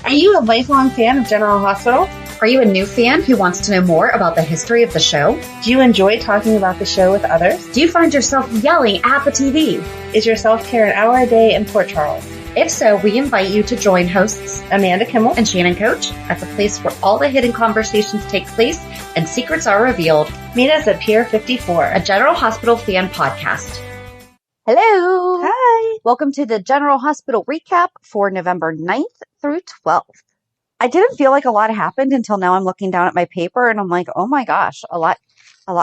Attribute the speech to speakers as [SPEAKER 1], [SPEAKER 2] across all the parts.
[SPEAKER 1] Are you a lifelong fan of General Hospital?
[SPEAKER 2] Are you a new fan who wants to know more about the history of the show?
[SPEAKER 1] Do you enjoy talking about the show with others?
[SPEAKER 2] Do you find yourself yelling at the TV?
[SPEAKER 1] Is your self-care an hour a day in Port Charles?
[SPEAKER 2] If so, we invite you to join hosts
[SPEAKER 1] Amanda Kimmel
[SPEAKER 2] and Shannon Coach at the place where all the hidden conversations take place and secrets are revealed.
[SPEAKER 1] Meet us at Pier 54,
[SPEAKER 2] a General Hospital fan podcast.
[SPEAKER 3] Hello.
[SPEAKER 1] Hi.
[SPEAKER 3] Welcome to the General Hospital recap for November 9th through 12th. I didn't feel like a lot happened until now. I'm looking down at my paper and I'm like, oh my gosh, a lot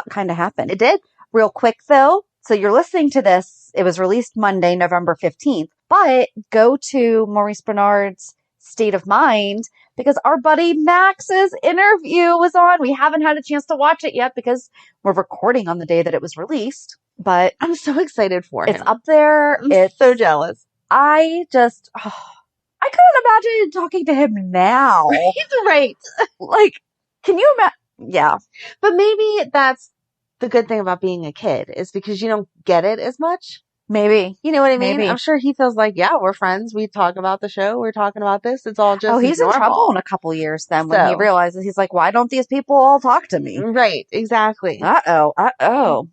[SPEAKER 3] kind of happened. It did. Real quick though. So you're listening to this. It was released Monday, November 15th, but go to Maurice Bernard's State of Mind because our buddy Max's interview was on. We haven't had a chance to watch it yet because we're recording on the day that it was released, but
[SPEAKER 4] I'm so excited for him.
[SPEAKER 3] It's up there.
[SPEAKER 4] It's so jealous.
[SPEAKER 3] I couldn't imagine talking to him now.
[SPEAKER 4] Right.
[SPEAKER 3] Like, can you imagine? Yeah.
[SPEAKER 4] But maybe that's the good thing about being a kid is because you don't get it as much.
[SPEAKER 3] Maybe.
[SPEAKER 4] You know what I mean?
[SPEAKER 3] Maybe.
[SPEAKER 4] I'm sure he feels like, yeah, we're friends. We talk about the show. We're talking about this. It's all just
[SPEAKER 3] he's
[SPEAKER 4] normal.
[SPEAKER 3] in trouble in a couple years then when he realizes he's like, why don't these people all talk to me?
[SPEAKER 4] Right. Exactly.
[SPEAKER 3] Uh-oh.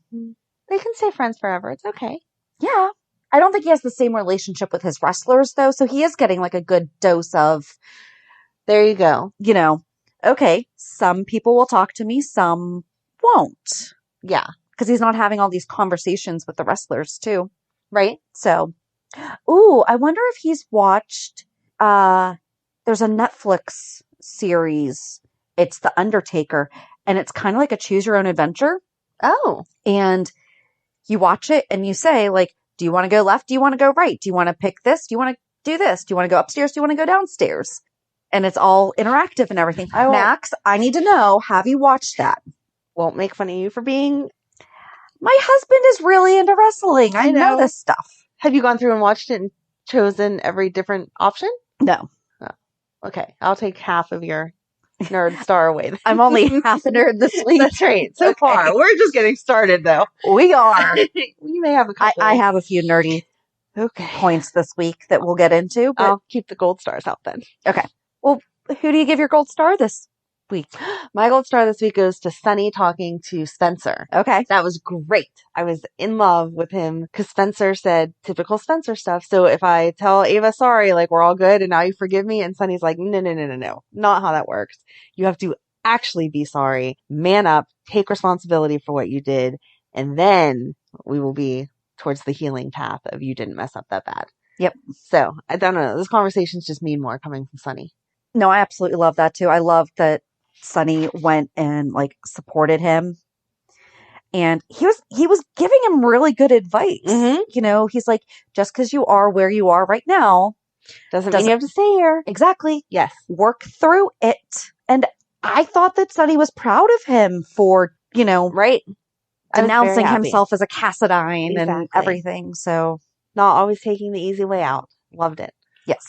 [SPEAKER 4] They can stay friends forever. It's okay.
[SPEAKER 3] Yeah. I don't think he has the same relationship with his wrestlers, though, so he is getting like a good dose of,
[SPEAKER 4] there you go.
[SPEAKER 3] You know, okay, some people will talk to me, some won't.
[SPEAKER 4] Yeah.
[SPEAKER 3] Because he's not having all these conversations with the wrestlers, too.
[SPEAKER 4] Right?
[SPEAKER 3] So, I wonder if he's watched, there's a Netflix series, it's The Undertaker, and it's kind of like a choose your own adventure.
[SPEAKER 4] Oh.
[SPEAKER 3] And you watch it and you say, like, do you want to go left? Do you want to go right? Do you want to pick this? Do you want to do this? Do you want to go upstairs? Do you want to go downstairs? And it's all interactive and everything. Max, I need to know, have you watched that?
[SPEAKER 4] Won't make fun of you for being...
[SPEAKER 3] My husband is really into wrestling. I know this stuff.
[SPEAKER 4] Have you gone through and watched it and chosen every different option?
[SPEAKER 3] No.
[SPEAKER 4] Oh. Okay. I'll take half of your nerd star away.
[SPEAKER 3] I'm only half a nerd this week.
[SPEAKER 4] That's right. So far. We're just getting started, though.
[SPEAKER 3] We are.
[SPEAKER 4] You may have a couple.
[SPEAKER 3] I have a few nerdy points this week that we'll get into. But...
[SPEAKER 4] I'll keep the gold stars out then.
[SPEAKER 3] Okay. Well, who do you give your gold star this week?
[SPEAKER 4] My gold star this week goes to Sonny talking to Spencer.
[SPEAKER 3] Okay.
[SPEAKER 4] That was great. I was in love with him because Spencer said typical Spencer stuff. So if I tell Ava, sorry, like we're all good and now you forgive me, and Sonny's like, no, not how that works. You have to actually be sorry, man up, take responsibility for what you did, and then we will be towards the healing path of you didn't mess up that bad.
[SPEAKER 3] Yep.
[SPEAKER 4] So I don't know. Those conversations just mean more coming from Sonny.
[SPEAKER 3] No, I absolutely love that too. I love that Sonny went and like supported him, and he was giving him really good advice.
[SPEAKER 4] Mm-hmm.
[SPEAKER 3] You know, he's like, just because you are where you are right now
[SPEAKER 4] doesn't mean you have to stay here.
[SPEAKER 3] Exactly.
[SPEAKER 4] Yes.
[SPEAKER 3] Work through it. And I thought that Sonny was proud of him for,
[SPEAKER 4] right,
[SPEAKER 3] denouncing himself as a Cassadine
[SPEAKER 4] exactly.
[SPEAKER 3] and everything. So
[SPEAKER 4] not always taking the easy way out. Loved it.
[SPEAKER 3] Yes.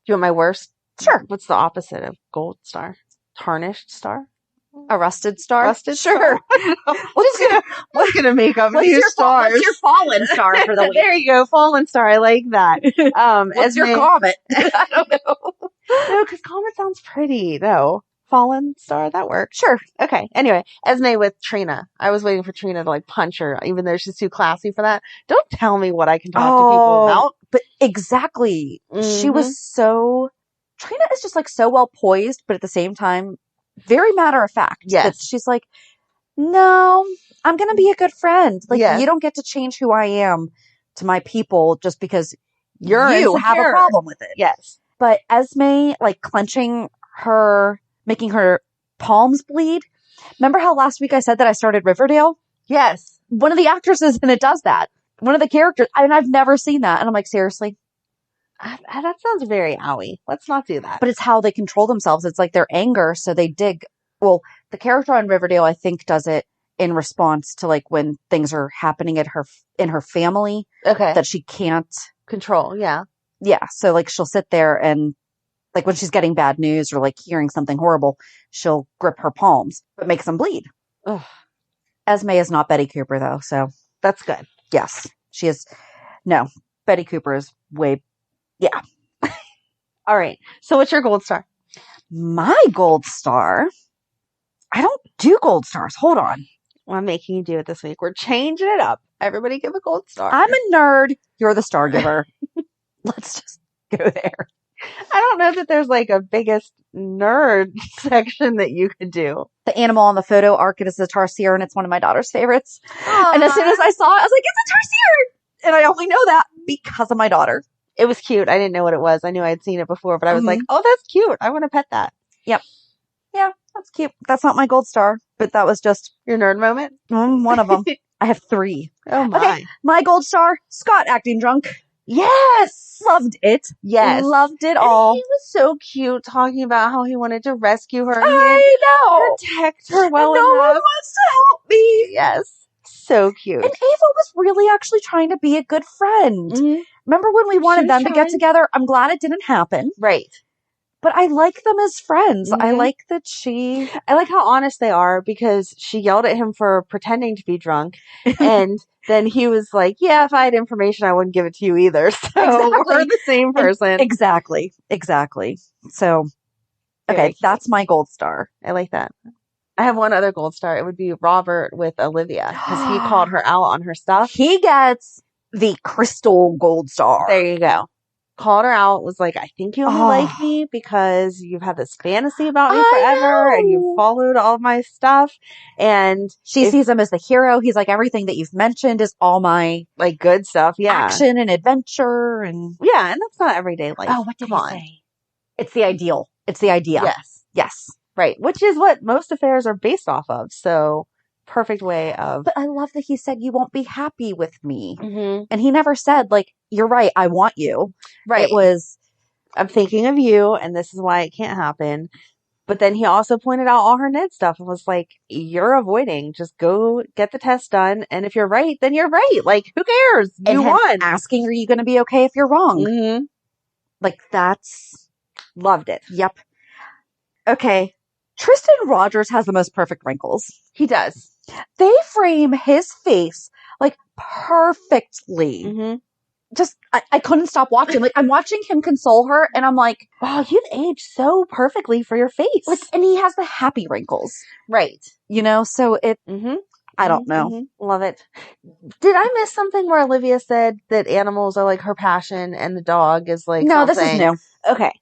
[SPEAKER 4] Do you want my worst?
[SPEAKER 3] Sure.
[SPEAKER 4] What's the opposite of gold star? Tarnished star?
[SPEAKER 3] A rusted star?
[SPEAKER 4] Rusted
[SPEAKER 3] sure.
[SPEAKER 4] What's gonna make up new stars?
[SPEAKER 3] What's your fallen star for the week?
[SPEAKER 4] There you go, fallen star. I like that.
[SPEAKER 3] What's your comet? I don't know.
[SPEAKER 4] No, because comet sounds pretty. No, fallen star, that works.
[SPEAKER 3] Sure.
[SPEAKER 4] Okay. Anyway, Esme with Trina. I was waiting for Trina to like punch her, even though she's too classy for that. Don't tell me what I can talk to people about.
[SPEAKER 3] But exactly.
[SPEAKER 4] Mm-hmm.
[SPEAKER 3] She was so... Trina is just like so well poised, but at the same time, very matter of fact.
[SPEAKER 4] Yes.
[SPEAKER 3] That she's like, no, I'm going to be a good friend. Like,
[SPEAKER 4] yes.
[SPEAKER 3] You don't get to change who I am to my people just because you
[SPEAKER 4] insecure.
[SPEAKER 3] Have a problem with it.
[SPEAKER 4] Yes.
[SPEAKER 3] But Esme, like clenching her, making her palms bleed. Remember how last week I said that I started Riverdale?
[SPEAKER 4] Yes.
[SPEAKER 3] One of the actresses in it does that. One of the characters. And I've never seen that. And I'm like, seriously?
[SPEAKER 4] That sounds very owie. Let's not do that.
[SPEAKER 3] But it's how they control themselves. It's like their anger. So they dig. Well, the character on Riverdale, I think, does it in response to like when things are happening in her family.
[SPEAKER 4] Okay.
[SPEAKER 3] That she can't
[SPEAKER 4] control. Yeah.
[SPEAKER 3] Yeah. So like she'll sit there and like when she's getting bad news or like hearing something horrible, she'll grip her palms, but makes them bleed.
[SPEAKER 4] Ugh.
[SPEAKER 3] Esme is not Betty Cooper though. So
[SPEAKER 4] that's good.
[SPEAKER 3] Yes. She is. No, Betty Cooper is way. Yeah.
[SPEAKER 4] All right. So what's your gold star?
[SPEAKER 3] My gold star. I don't do gold stars. Hold on.
[SPEAKER 4] Well, I'm making you do it this week. We're changing it up. Everybody give a gold star.
[SPEAKER 3] I'm a nerd. You're the star giver. Let's just go there.
[SPEAKER 4] I don't know that there's like a biggest nerd section that you could do.
[SPEAKER 3] The animal on the photo, Arcus, is a tarsier, and it's one of my daughter's favorites. And as soon as I saw it, I was like, it's a tarsier! And I only know that because of my daughter.
[SPEAKER 4] It was cute. I didn't know what it was. I knew I'd seen it before, but I was like, oh, that's cute. I want to pet that.
[SPEAKER 3] Yep. Yeah, that's cute. That's not my gold star, but that was just
[SPEAKER 4] your nerd moment.
[SPEAKER 3] One of them. I have 3.
[SPEAKER 4] Oh my.
[SPEAKER 3] Okay, my gold star, Scott acting drunk.
[SPEAKER 4] Yes.
[SPEAKER 3] Loved it.
[SPEAKER 4] Yes.
[SPEAKER 3] Loved it all.
[SPEAKER 4] And he was so cute talking about how he wanted to rescue her.
[SPEAKER 3] I know.
[SPEAKER 4] Protect her well
[SPEAKER 3] and
[SPEAKER 4] enough.
[SPEAKER 3] No one wants to help me.
[SPEAKER 4] Yes. So cute.
[SPEAKER 3] And Ava was really actually trying to be a good friend.
[SPEAKER 4] Mm-hmm.
[SPEAKER 3] Remember when we wanted them to get together? I'm glad it didn't happen.
[SPEAKER 4] Right.
[SPEAKER 3] But I like them as friends.
[SPEAKER 4] Mm-hmm.
[SPEAKER 3] I like that
[SPEAKER 4] I like how honest they are, because she yelled at him for pretending to be drunk. And then he was like, yeah, if I had information, I wouldn't give it to you either. So we're the same person.
[SPEAKER 3] Exactly. So, okay, that's my gold star.
[SPEAKER 4] I like that. I have one other gold star. It would be Robert with Olivia, because he called her out on her stuff.
[SPEAKER 3] He gets the crystal gold star.
[SPEAKER 4] There you go. Called her out, was like, I think you only like me because you've had this fantasy about me forever and you've followed all my stuff. And
[SPEAKER 3] she sees him as the hero. He's like, everything that you've mentioned is all my
[SPEAKER 4] like good stuff. Yeah.
[SPEAKER 3] Action and adventure. And
[SPEAKER 4] yeah. And that's not everyday life.
[SPEAKER 3] Oh, what did he say? It's the ideal. It's the idea. Yes.
[SPEAKER 4] Right. Which is what most affairs are based off of. So perfect way of.
[SPEAKER 3] But I love that he said, you won't be happy with me.
[SPEAKER 4] Mm-hmm.
[SPEAKER 3] And he never said, like, you're right, I want you.
[SPEAKER 4] Right.
[SPEAKER 3] It was,
[SPEAKER 4] I'm thinking of you, and this is why it can't happen. But then he also pointed out all her Ned stuff and was like, you're avoiding. Just go get the test done. And if you're right, then you're right. Like, who cares? You won.
[SPEAKER 3] Asking, are you going to be okay if you're wrong?
[SPEAKER 4] Mm-hmm.
[SPEAKER 3] Like, that's.
[SPEAKER 4] Loved it.
[SPEAKER 3] Yep. Okay. Tristan Rogers has the most perfect wrinkles.
[SPEAKER 4] He does.
[SPEAKER 3] They frame his face, like, perfectly.
[SPEAKER 4] Mm-hmm.
[SPEAKER 3] Just, I couldn't stop watching. Like, I'm watching him console her, and I'm like,
[SPEAKER 4] wow, you've aged so perfectly for your face.
[SPEAKER 3] Like, and he has the happy wrinkles.
[SPEAKER 4] Right.
[SPEAKER 3] You know, so it, I don't know.
[SPEAKER 4] Mm-hmm. Love it. Did I miss something where Olivia said that animals are like her passion and the dog is like
[SPEAKER 3] No,
[SPEAKER 4] something?
[SPEAKER 3] this is new.
[SPEAKER 4] Okay.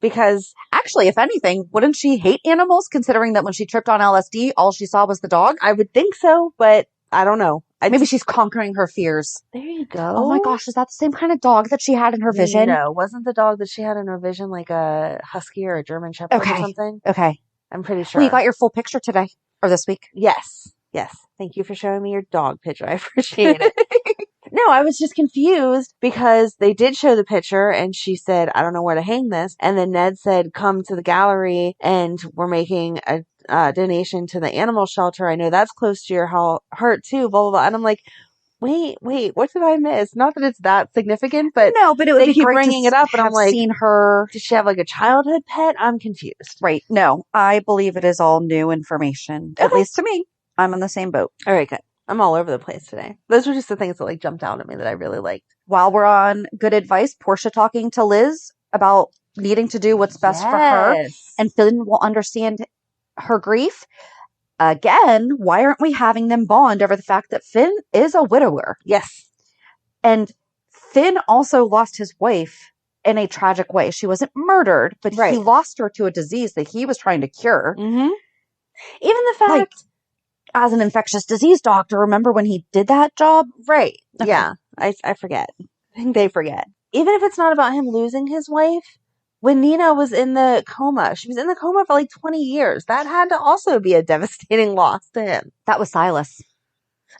[SPEAKER 4] Because
[SPEAKER 3] actually, if anything, wouldn't she hate animals, considering that when she tripped on LSD, all she saw was the dog?
[SPEAKER 4] I would think so, but I don't know.
[SPEAKER 3] Maybe she's conquering her fears.
[SPEAKER 4] There you go.
[SPEAKER 3] Oh my gosh, is that the same kind of dog that she had in her vision?
[SPEAKER 4] No, wasn't the dog that she had in her vision like a husky or a German shepherd or something?
[SPEAKER 3] Okay.
[SPEAKER 4] I'm pretty sure.
[SPEAKER 3] Well, you got your full picture today, or this week.
[SPEAKER 4] Yes. Thank you for showing me your dog picture. I appreciate it. No, I was just confused because they did show the picture and she said, I don't know where to hang this. And then Ned said, come to the gallery and we're making a donation to the animal shelter. I know that's close to your heart too, blah, blah, blah. And I'm like, wait, what did I miss? Not that it's that significant, but
[SPEAKER 3] no, but it would
[SPEAKER 4] they
[SPEAKER 3] be
[SPEAKER 4] keep
[SPEAKER 3] great
[SPEAKER 4] bringing it up and I'm like,
[SPEAKER 3] seen her.
[SPEAKER 4] Did she have like a childhood pet? I'm confused.
[SPEAKER 3] Right. No, I believe it is all new information, at least to me. I'm in the same boat.
[SPEAKER 4] All right, good. I'm all over the place today. Those were just the things that like jumped out at me that I really liked.
[SPEAKER 3] While we're on good advice, Portia talking to Liz about needing to do what's best for her, and Finn will understand her grief. Again, why aren't we having them bond over the fact that Finn is a widower?
[SPEAKER 4] Yes.
[SPEAKER 3] And Finn also lost his wife in a tragic way. She wasn't murdered, but he lost her to a disease that he was trying to cure.
[SPEAKER 4] Mm-hmm. Even the fact...
[SPEAKER 3] as an infectious disease doctor, remember when he did that job?
[SPEAKER 4] Right.
[SPEAKER 3] Okay.
[SPEAKER 4] Yeah. I forget. I think they forget. Even if it's not about him losing his wife, when Nina was in the coma, she was in the coma for like 20 years. That had to also be a devastating loss to him.
[SPEAKER 3] That was Silas.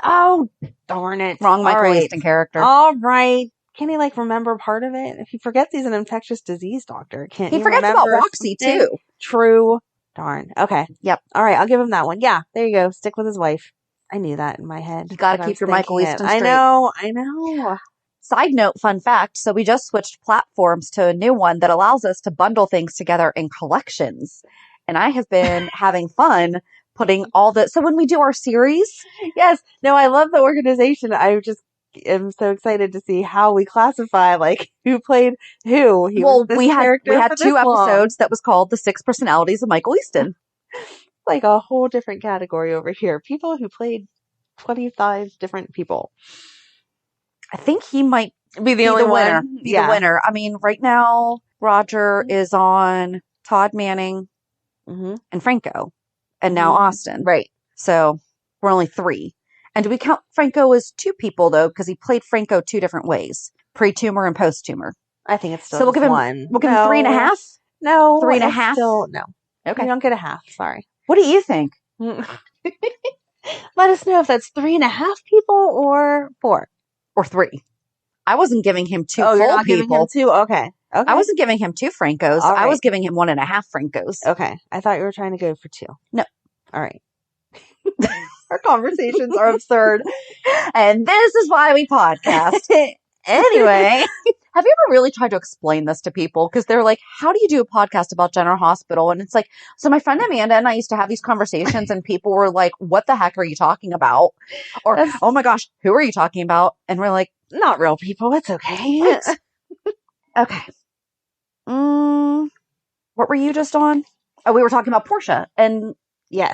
[SPEAKER 4] Oh, darn it.
[SPEAKER 3] Wrong Michael Easton character.
[SPEAKER 4] All right. Can he like remember part of it? If he forgets he's an infectious disease doctor, can't he
[SPEAKER 3] forgets about Roxy too.
[SPEAKER 4] True. Darn. Okay.
[SPEAKER 3] Yep.
[SPEAKER 4] All right. I'll give him that one. Yeah. There you go. Stick with his wife. I knew that in my head.
[SPEAKER 3] You got to keep your Michael Easton straight.
[SPEAKER 4] I know.
[SPEAKER 3] Side note, fun fact. So we just switched platforms to a new one that allows us to bundle things together in collections. And I have been having fun putting all the, so when we do our series.
[SPEAKER 4] Yes. No, I love the organization. I just am so excited to see how we classify, like, who played who. He was this
[SPEAKER 3] we had
[SPEAKER 4] character for
[SPEAKER 3] two
[SPEAKER 4] this long.
[SPEAKER 3] episodes that was called The Six Personalities of Michael Easton.
[SPEAKER 4] Like a whole different category over here. People who played 25 different people.
[SPEAKER 3] I think he might
[SPEAKER 4] Be the
[SPEAKER 3] be
[SPEAKER 4] only
[SPEAKER 3] the winner.
[SPEAKER 4] one.
[SPEAKER 3] Be the winner. I mean, right now, Roger is on Todd Manning
[SPEAKER 4] Mm-hmm.
[SPEAKER 3] and Franco, and now Austen.
[SPEAKER 4] Right.
[SPEAKER 3] So we're only 3. And do we count Franco as 2 people, though? Because he played Franco 2 different ways. Pre-tumor and post-tumor.
[SPEAKER 4] I think it's still
[SPEAKER 3] So we'll give him
[SPEAKER 4] one.
[SPEAKER 3] We'll give him 3.5?
[SPEAKER 4] No.
[SPEAKER 3] 3.5?
[SPEAKER 4] Still, no.
[SPEAKER 3] Okay.
[SPEAKER 4] You don't get a half. Sorry.
[SPEAKER 3] What do you think?
[SPEAKER 4] Let us know if that's 3.5 people or 4.
[SPEAKER 3] Or 3. I wasn't giving him 2 full
[SPEAKER 4] you're not
[SPEAKER 3] people.
[SPEAKER 4] giving him 2? Okay.
[SPEAKER 3] I wasn't giving him 2 Francos.
[SPEAKER 4] All
[SPEAKER 3] I was
[SPEAKER 4] right.
[SPEAKER 3] giving him 1.5 Francos.
[SPEAKER 4] Okay. I thought you were trying to go for 2.
[SPEAKER 3] No.
[SPEAKER 4] All right. Our conversations are absurd.
[SPEAKER 3] And this is why we podcast. Anyway, have you ever really tried to explain this to people? Because they're like, how do you do a podcast about General Hospital? And it's like, so my friend Amanda and I used to have these conversations and people were like, what the heck are you talking about? Or, oh my gosh, who are you talking about? And we're like,
[SPEAKER 4] not real people. It's okay.
[SPEAKER 3] Okay. What were you just on? Oh, we were talking about Portia and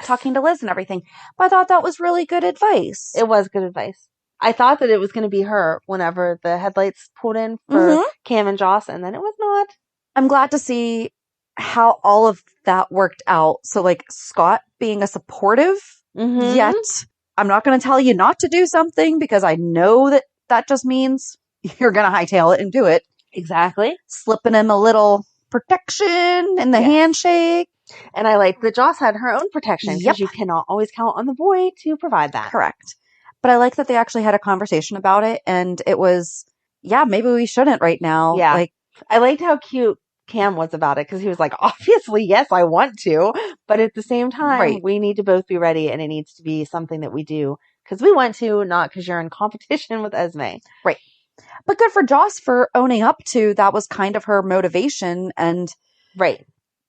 [SPEAKER 3] talking to Liz and everything. But I thought that was really good advice.
[SPEAKER 4] It was good advice. I thought that it was going to be her whenever the headlights pulled in for Cam and Joss, and then it was not.
[SPEAKER 3] I'm glad to see how all of that worked out. So, like, Scott being a supportive, yet I'm not going to tell you not to do something because I know that that just means you're going to hightail it and do it.
[SPEAKER 4] Exactly.
[SPEAKER 3] Slipping him a little protection in the handshake.
[SPEAKER 4] And I like that Joss had her own protection because you cannot always count on the boy to provide that.
[SPEAKER 3] Correct. But I like that they actually had a conversation about it, and it was, maybe we shouldn't right now.
[SPEAKER 4] Yeah.
[SPEAKER 3] Like,
[SPEAKER 4] I liked how cute Cam was about it because he was like, obviously, yes, I want to, but at the same time, we need to both be ready, and it needs to be something that we do because we want to, not because you're in competition with Esme.
[SPEAKER 3] Right. But good for Joss for owning up to that was kind of her motivation. And do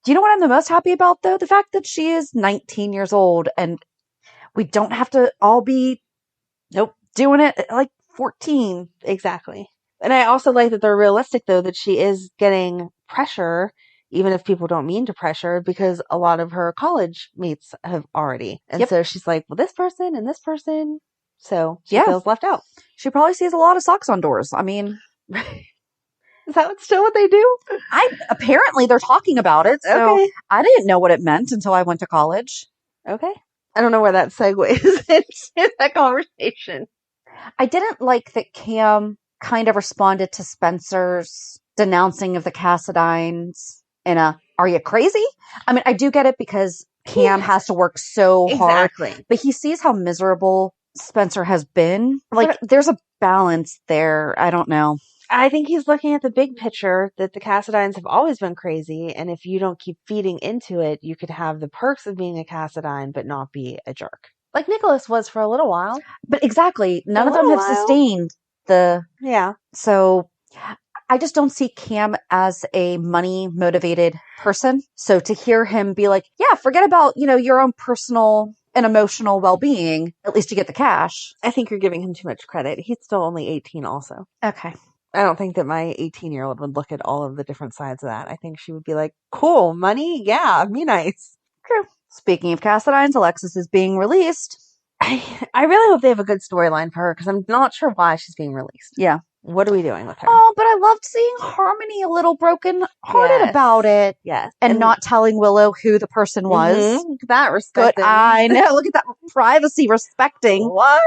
[SPEAKER 3] you know what I'm the most happy about, though? The fact that she is 19 years old and we don't have to all be doing it at like 14.
[SPEAKER 4] Exactly. And I also like that they're realistic, though, that she is getting pressure, even if people don't mean to pressure, because a lot of her college mates have already. And so she's like, well, this person and this person. So she feels left out.
[SPEAKER 3] She probably sees a lot of socks on doors. I mean,
[SPEAKER 4] is that still what they do?
[SPEAKER 3] Apparently they're talking about it. So I didn't know what it meant until I went to college.
[SPEAKER 4] Okay. I don't know where that segues into that conversation.
[SPEAKER 3] I didn't like that Cam kind of responded to Spencer's denouncing of the Cassidines in a, are you crazy? I mean, I do get it because Cam has to work so hard. But he sees how miserable Spencer has been. Like, there's a balance there. I don't know.
[SPEAKER 4] I think he's looking at the big picture that the Cassidines have always been crazy. And if you don't keep feeding into it, you could have the perks of being a Cassidine, but not be a jerk. Like Nicholas was for a little while.
[SPEAKER 3] But exactly. None of them have sustained the...
[SPEAKER 4] Yeah.
[SPEAKER 3] So I just don't see Cam as a money-motivated person. So to hear him be like, yeah, forget about, your own personal and emotional well-being. At least you get the cash.
[SPEAKER 4] I think you're giving him too much credit. He's still only 18 also.
[SPEAKER 3] Okay.
[SPEAKER 4] I don't think that my 18-year-old would look at all of the different sides of that. I think she would be like, cool, money? Yeah, be nice.
[SPEAKER 3] True. Speaking of Cassidines, Alexis is being released.
[SPEAKER 4] I really hope they have a good storyline for her because I'm not sure why she's being released.
[SPEAKER 3] Yeah.
[SPEAKER 4] What are we doing with her?
[SPEAKER 3] Oh, but I loved seeing Harmony a little broken-hearted about it.
[SPEAKER 4] Yes.
[SPEAKER 3] And not telling Willow who the person was.
[SPEAKER 4] That respect.
[SPEAKER 3] Good. I know. Look at that privacy respecting.
[SPEAKER 4] What?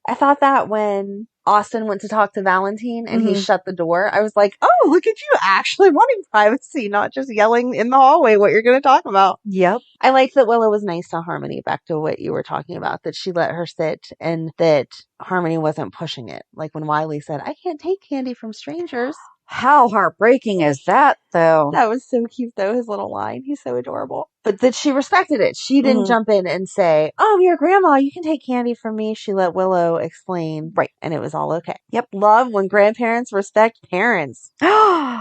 [SPEAKER 4] I thought that when Austen went to talk to Valentin and he shut the door, I was like, oh, look at you actually wanting privacy, not just yelling in the hallway what you're going to talk about.
[SPEAKER 3] Yep.
[SPEAKER 4] I liked that Willow was nice to Harmony, back to what you were talking about, that she let her sit and that Harmony wasn't pushing it. Like when Wiley said, I can't take candy from strangers.
[SPEAKER 3] How heartbreaking is that, though?
[SPEAKER 4] That was so cute, though, his little line. He's so adorable. But that she respected it. She didn't jump in and say, oh, your grandma, you can take candy from me. She let Willow explain.
[SPEAKER 3] Right.
[SPEAKER 4] And it was all okay.
[SPEAKER 3] Yep.
[SPEAKER 4] Love when grandparents respect parents.
[SPEAKER 3] Awesome.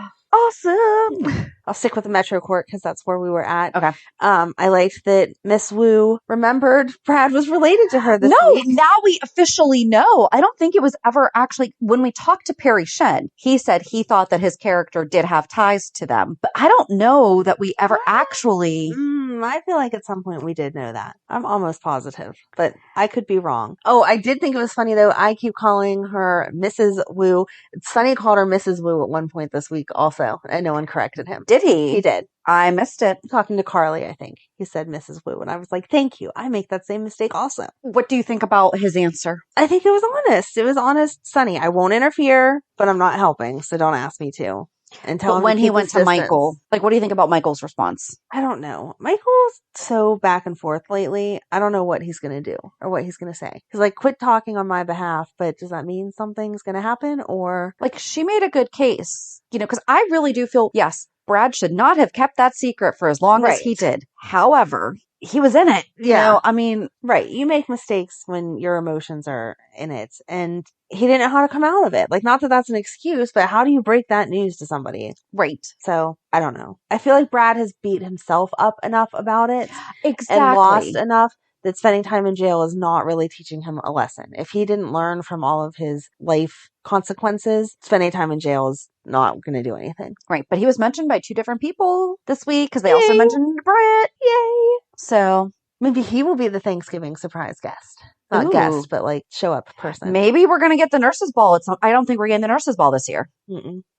[SPEAKER 4] I'll stick with the Metro Court because that's where we were at.
[SPEAKER 3] Okay.
[SPEAKER 4] I liked that Miss Wu remembered Brad was related to her this week.
[SPEAKER 3] Now we officially know. I don't think it was ever actually, when we talked to Perry Shen, he said he thought that his character did have ties to them. But I don't know that we ever actually...
[SPEAKER 4] I feel like at some point we did know that. I'm almost positive, but I could be wrong. Oh, I did think it was funny though. I keep calling her Mrs. Wu. Sonny called her Mrs. Wu at one point this week also, and no one corrected him.
[SPEAKER 3] Did he?
[SPEAKER 4] He did.
[SPEAKER 3] I missed it.
[SPEAKER 4] Talking to Carly, I think. He said Mrs. Wu, and I was like, thank you. I make that same mistake also.
[SPEAKER 3] What do you think about his answer?
[SPEAKER 4] I think it was honest. It was honest, Sonny. I won't interfere, but I'm not helping, so don't ask me to. And tell
[SPEAKER 3] but
[SPEAKER 4] him
[SPEAKER 3] when
[SPEAKER 4] to
[SPEAKER 3] he
[SPEAKER 4] keep
[SPEAKER 3] went
[SPEAKER 4] his
[SPEAKER 3] to
[SPEAKER 4] distance.
[SPEAKER 3] Michael, like, what do you think about Michael's response?
[SPEAKER 4] I don't know. Michael's so back and forth lately. I don't know what he's going to do or what he's going to say. He's like, quit talking on my behalf, but does that mean something's going to happen? Or
[SPEAKER 3] like, she made a good case, because I really do feel, yes, Brad should not have kept that secret for as long as he did. However, he was in it. You know, I mean,
[SPEAKER 4] right. You make mistakes when your emotions are in it. And he didn't know how to come out of it. Like, not that that's an excuse, but how do you break that news to somebody?
[SPEAKER 3] Right.
[SPEAKER 4] So, I don't know. I feel like Brad has beat himself up enough about it.
[SPEAKER 3] Exactly.
[SPEAKER 4] And lost enough that spending time in jail is not really teaching him a lesson. If he didn't learn from all of his life consequences, spending time in jail is not going to do anything.
[SPEAKER 3] Right. But he was mentioned by 2 different people this week because they also mentioned Brett. Yay. So
[SPEAKER 4] maybe he will be the Thanksgiving surprise guest. Not guest, but like show up person.
[SPEAKER 3] Maybe we're going to get the nurses ball. I don't think we're getting the nurses ball this year.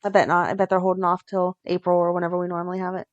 [SPEAKER 4] I bet not. I bet they're holding off till April or whenever we normally have it.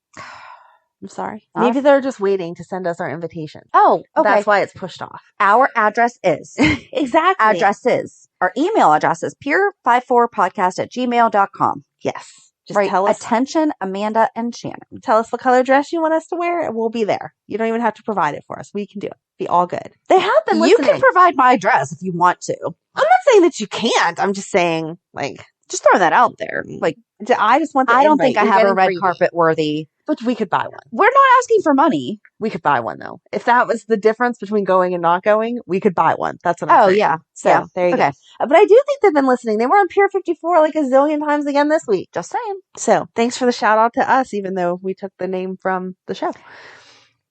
[SPEAKER 4] I'm sorry.
[SPEAKER 3] Off.
[SPEAKER 4] Maybe they're just waiting to send us our invitation.
[SPEAKER 3] Oh, okay.
[SPEAKER 4] That's why it's pushed off.
[SPEAKER 3] Our address is.
[SPEAKER 4] Exactly.
[SPEAKER 3] Addresses. Our email address is pure54podcast@gmail.com.
[SPEAKER 4] Yes. Just tell us.
[SPEAKER 3] Attention, Amanda and Shannon.
[SPEAKER 4] Tell us what color dress you want us to wear, and we'll be there. You don't even have to provide it for us. We can do it. Be all good. They have been listening.
[SPEAKER 3] You can provide my address if you want to.
[SPEAKER 4] I'm not saying that you can't. I'm just saying, like,
[SPEAKER 3] just throw that out there. Like,
[SPEAKER 4] I just want the
[SPEAKER 3] I don't
[SPEAKER 4] invite.
[SPEAKER 3] think I have a red carpet worthy.
[SPEAKER 4] But we could buy one.
[SPEAKER 3] We're not asking for money.
[SPEAKER 4] We could buy one, though. If that was the difference between going and not going, we could buy one. That's what I'm saying.
[SPEAKER 3] Yeah.
[SPEAKER 4] So, there you go. But I do think they've been listening. They were on Pier 54 like a zillion times again this week.
[SPEAKER 3] Just saying.
[SPEAKER 4] So, thanks for the shout out to us, even though we took the name from the show.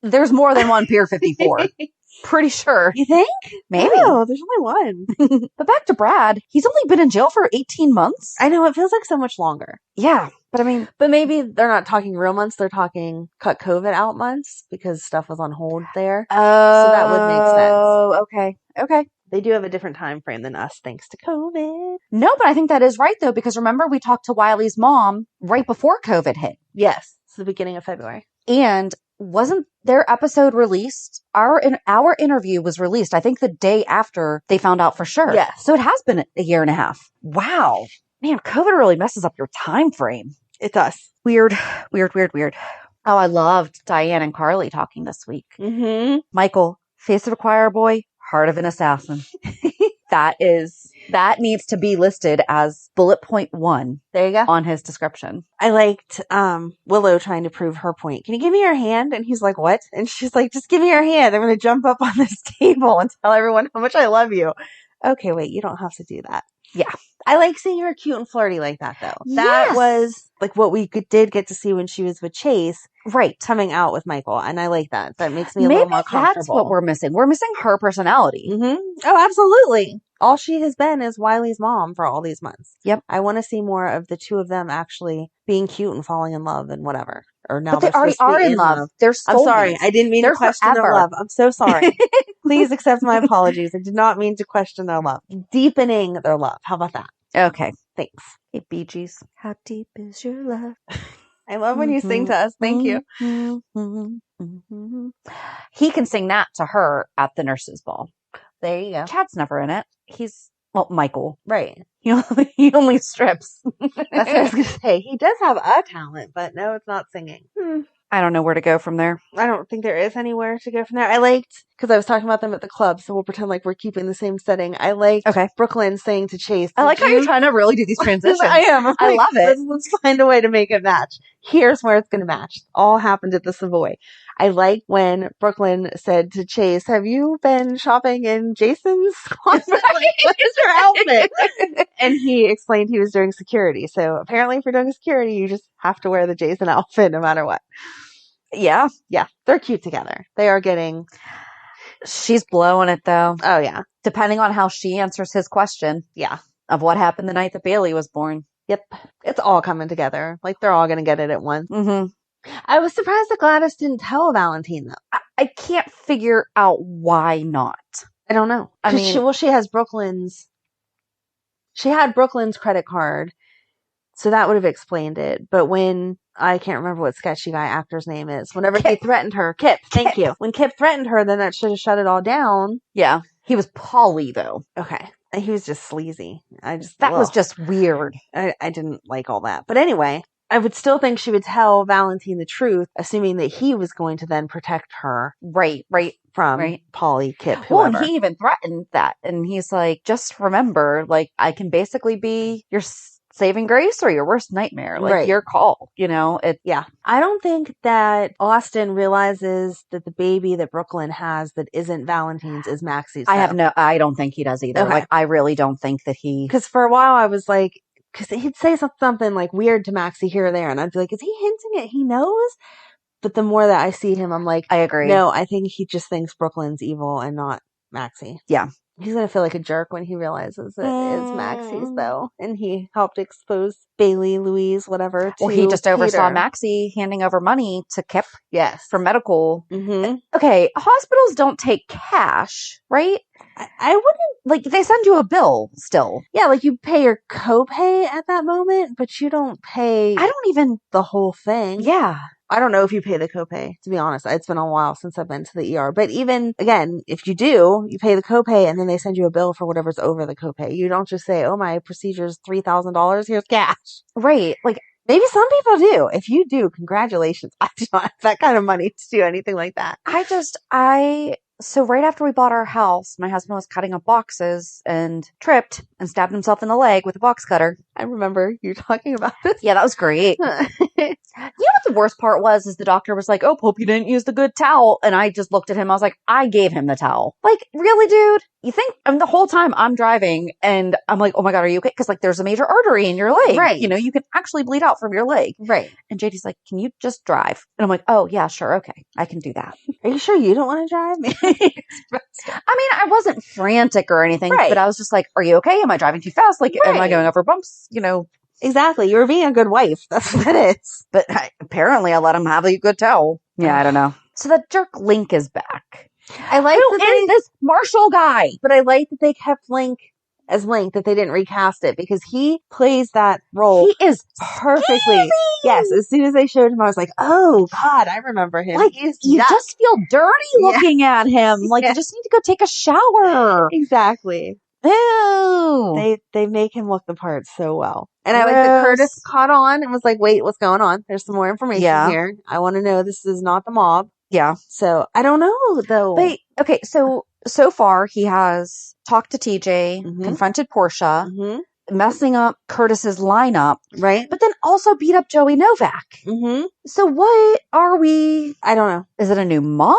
[SPEAKER 3] There's more than one Pier 54. Pretty sure.
[SPEAKER 4] You think?
[SPEAKER 3] Maybe.
[SPEAKER 4] No, there's only one.
[SPEAKER 3] But back to Brad. He's only been in jail for 18 months.
[SPEAKER 4] I know. It feels like so much longer.
[SPEAKER 3] Yeah. But I mean,
[SPEAKER 4] but maybe they're not talking real months. They're talking cut COVID out months because stuff was on hold there.
[SPEAKER 3] Oh,
[SPEAKER 4] so that would make sense.
[SPEAKER 3] Oh, okay. Okay.
[SPEAKER 4] They do have a different time frame than us thanks to COVID.
[SPEAKER 3] No, but I think that is right though, because remember we talked to Wiley's mom right before COVID hit.
[SPEAKER 4] Yes. It's the beginning of February.
[SPEAKER 3] And wasn't their episode released? Our interview was released, I think, the day after they found out for sure.
[SPEAKER 4] Yeah.
[SPEAKER 3] So it has been a year and a half. Wow. Man, COVID really messes up your time frame.
[SPEAKER 4] It does.
[SPEAKER 3] Weird. Oh, I loved Diane and Carly talking this week.
[SPEAKER 4] Mm-hmm.
[SPEAKER 3] Michael, face of a choir boy, heart of an assassin. That needs to be listed as bullet point 1.
[SPEAKER 4] There you go.
[SPEAKER 3] On his description.
[SPEAKER 4] I liked Willow trying to prove her point. Can you give me your hand? And he's like, what? And she's like, just give me your hand. I'm going to jump up on this table and tell everyone how much I love you. Okay, wait, you don't have to do that.
[SPEAKER 3] Yeah.
[SPEAKER 4] I like seeing her cute and flirty like that, though.
[SPEAKER 3] Yes.
[SPEAKER 4] That was like what we did get to see when she was with Chase.
[SPEAKER 3] Right.
[SPEAKER 4] Coming out with Michael. And I like that. That makes me a little more comfortable.
[SPEAKER 3] Maybe that's what we're missing. We're missing her personality.
[SPEAKER 4] Mm-hmm. Oh, absolutely. All she has been is Wiley's mom for all these months.
[SPEAKER 3] Yep.
[SPEAKER 4] I want to see more of the two of them actually being cute and falling in love and whatever. Or now
[SPEAKER 3] but they already are in love. They're soulmates.
[SPEAKER 4] I'm sorry. I didn't mean to question their love. I'm so sorry. Please accept my apologies. I did not mean to question their love. Deepening their love. How about that?
[SPEAKER 3] Okay.
[SPEAKER 4] Thanks.
[SPEAKER 3] Hey, Bee Gees. How deep is your love?
[SPEAKER 4] I love when you sing to us. Thank you.
[SPEAKER 3] He can sing that to her at the nurses' ball.
[SPEAKER 4] There you go.
[SPEAKER 3] Chad's never in it. Michael.
[SPEAKER 4] Right.
[SPEAKER 3] He only strips.
[SPEAKER 4] That's what I was going to say. He does have a talent, but no, it's not singing.
[SPEAKER 3] I don't know where to go from there.
[SPEAKER 4] I don't think there is anywhere to go from there. I liked because I was talking about them at the club, so we'll pretend like we're keeping the same setting. I like Brook Lynn saying to Chase,
[SPEAKER 3] I like how you're trying to really do these transitions.
[SPEAKER 4] I am.
[SPEAKER 3] I love it.
[SPEAKER 4] Let's find a way to make it match. Here's where it's going to match. All happened at the Savoy. I like when Brook Lynn said to Chase, have you been shopping in Jason's closet? Like, what is your outfit? And he explained he was doing security. So apparently if you're doing security, you just have to wear the Jason outfit no matter what.
[SPEAKER 3] Yeah.
[SPEAKER 4] Yeah. They're cute together. They are getting...
[SPEAKER 3] She's blowing it, though.
[SPEAKER 4] Oh, yeah.
[SPEAKER 3] Depending on how she answers his question.
[SPEAKER 4] Yeah.
[SPEAKER 3] Of what happened the night that Bailey was born.
[SPEAKER 4] Yep. It's all coming together. Like, they're all going to get it at once.
[SPEAKER 3] Mm-hmm.
[SPEAKER 4] I was surprised that Gladys didn't tell Valentin, though.
[SPEAKER 3] I can't figure out why not.
[SPEAKER 4] I don't know.
[SPEAKER 3] I mean...
[SPEAKER 4] she has Brook Lynn's... She had Brook Lynn's credit card, so that would have explained it. But when... I can't remember what sketchy guy actor's name is. Whenever he threatened her... Kip, thank you. When Kip threatened her, then that should have shut it all down.
[SPEAKER 3] Yeah. He was Polly, though.
[SPEAKER 4] Okay. And he was just sleazy.
[SPEAKER 3] That was just weird.
[SPEAKER 4] I didn't like all that. But anyway... I would still think she would tell Valentin the truth, assuming that he was going to then protect her.
[SPEAKER 3] Right.
[SPEAKER 4] From Polly, Kip, whoever.
[SPEAKER 3] Well, and he even threatened that. And he's like, just remember, like, I can basically be your saving grace or your worst nightmare. Like, your call, you know?
[SPEAKER 4] Yeah. I don't think that Austen realizes that the baby that Brook Lynn has that isn't Valentin's is Maxie's.
[SPEAKER 3] I don't think he does either.
[SPEAKER 4] Okay.
[SPEAKER 3] Like, I really don't think that he...
[SPEAKER 4] Because for a while I was like, because he'd say something like weird to Maxie here or there, and I'd be like, is he hinting at he knows? But the more that I see him, I'm like,
[SPEAKER 3] I agree.
[SPEAKER 4] No, I think he just thinks Brook Lynn's evil and not Maxie.
[SPEAKER 3] Yeah.
[SPEAKER 4] He's going to feel like a jerk when he realizes it is Maxie's, though. And he helped expose Bailey, Louise, whatever.
[SPEAKER 3] Well, he just oversaw Maxie handing over money to Kip.
[SPEAKER 4] Yes.
[SPEAKER 3] For medical.
[SPEAKER 4] Mm-hmm.
[SPEAKER 3] Okay, hospitals don't take cash, right?
[SPEAKER 4] I wouldn't...
[SPEAKER 3] Like, they send you a bill still.
[SPEAKER 4] Yeah, like you pay your copay at that moment, but you don't pay...
[SPEAKER 3] I don't even...
[SPEAKER 4] the whole thing.
[SPEAKER 3] Yeah.
[SPEAKER 4] I don't know if you pay the copay, to be honest. It's been a while since I've been to the ER. But even, again, if you do, you pay the copay and then they send you a bill for whatever's over the copay. You don't just say, oh, my procedure's $3,000, here's cash.
[SPEAKER 3] Right. Like,
[SPEAKER 4] maybe some people do. If you do, congratulations. I don't have that kind of money to do anything like that.
[SPEAKER 3] So right after we bought our house, my husband was cutting up boxes and tripped and stabbed himself in the leg with a box cutter.
[SPEAKER 4] I remember you talking about this.
[SPEAKER 3] Yeah, that was great. You know what the worst part was? Is the doctor was like, oh, hope you didn't use the good towel. And I just looked at him. I was like, I gave him the towel. Like, really, dude? You think? I mean, the whole time I'm driving and I'm like, oh my God, are you okay? Because like there's a major artery in your leg.
[SPEAKER 4] Right.
[SPEAKER 3] You know, you can actually bleed out from your leg.
[SPEAKER 4] Right.
[SPEAKER 3] And JD's like, can you just drive? And I'm like, oh yeah, sure. Okay. I can do that.
[SPEAKER 4] Are you sure you don't want to drive?
[SPEAKER 3] I mean, I wasn't frantic or anything,
[SPEAKER 4] right.
[SPEAKER 3] But I was just like, are you okay? Am I driving too fast? Like,
[SPEAKER 4] right.
[SPEAKER 3] Am I going over bumps? You know?
[SPEAKER 4] Exactly. You were being a good wife. That's what it is.
[SPEAKER 3] But apparently I let him have a good towel. Yeah, I don't know. So that jerk Link is back.
[SPEAKER 4] I like
[SPEAKER 3] this Marshall guy.
[SPEAKER 4] But I like that they kept Link as Link, that they didn't recast it, because he plays that role.
[SPEAKER 3] He is
[SPEAKER 4] perfectly.
[SPEAKER 3] Scary.
[SPEAKER 4] Yes. As soon as they showed him, I was like, oh God, I remember him.
[SPEAKER 3] Like, you just feel dirty looking at him. Like, you just need to go take a shower.
[SPEAKER 4] Exactly.
[SPEAKER 3] Ew.
[SPEAKER 4] They make him look the part so well. And I like that Curtis caught on and was like, wait, what's going on? There's some more information here. I want to know this is not the mob.
[SPEAKER 3] Yeah.
[SPEAKER 4] So I don't know though.
[SPEAKER 3] But okay, so far he has talked to TJ, confronted Portia, messing up Curtis's lineup,
[SPEAKER 4] right?
[SPEAKER 3] But then also beat up Joey Novak. So what are we?
[SPEAKER 4] I don't know.
[SPEAKER 3] Is it a new mob?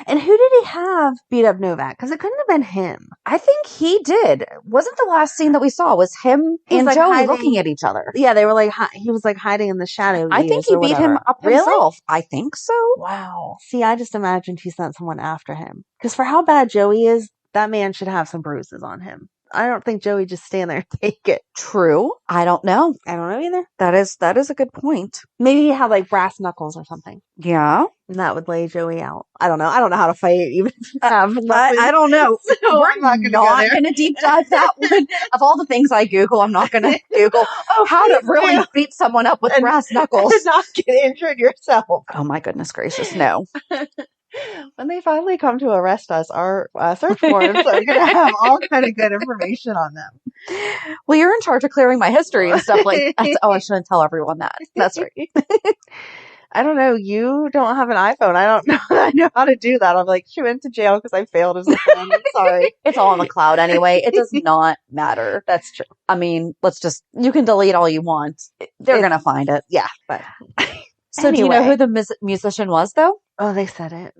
[SPEAKER 4] And who did he have beat up Novak? Because it couldn't have been him.
[SPEAKER 3] I think he did. Wasn't the last scene that we saw was him and like Joey looking at each other?
[SPEAKER 4] Yeah, they were like he was like hiding in the shadow.
[SPEAKER 3] I think he beat him up himself. I think so.
[SPEAKER 4] Wow. See, I just imagined he sent someone after him. Because for how bad Joey is, that man should have some bruises on him. I don't think Joey just stand there and take it.
[SPEAKER 3] True. I don't know.
[SPEAKER 4] I don't know either.
[SPEAKER 3] That is a good point.
[SPEAKER 4] Maybe he had like brass knuckles or something.
[SPEAKER 3] Yeah.
[SPEAKER 4] And that would lay Joey out. I don't know. I don't know how to fight even if you have
[SPEAKER 3] I don't know.
[SPEAKER 4] So
[SPEAKER 3] we're not going to deep dive that one. Of all the things I Google, I'm not going to Google how to really beat someone up with brass knuckles.
[SPEAKER 4] And not get injured yourself.
[SPEAKER 3] Oh my goodness gracious, no.
[SPEAKER 4] When they finally come to arrest us, our search warrants are going to have all kind of good information on them.
[SPEAKER 3] Well, you're in charge of clearing my history and stuff like that. Oh, I shouldn't tell everyone that. That's right.
[SPEAKER 4] I don't know. You don't have an iPhone. I don't know. I know how to do that. I'm like, she went to jail because I failed as a friend. I'm sorry.
[SPEAKER 3] It's all on the cloud anyway. It does not matter.
[SPEAKER 4] That's true.
[SPEAKER 3] I mean, you can delete all you want. They're going to find it.
[SPEAKER 4] Yeah, but
[SPEAKER 3] So do you know who the musician was, though?
[SPEAKER 4] Oh, they said it.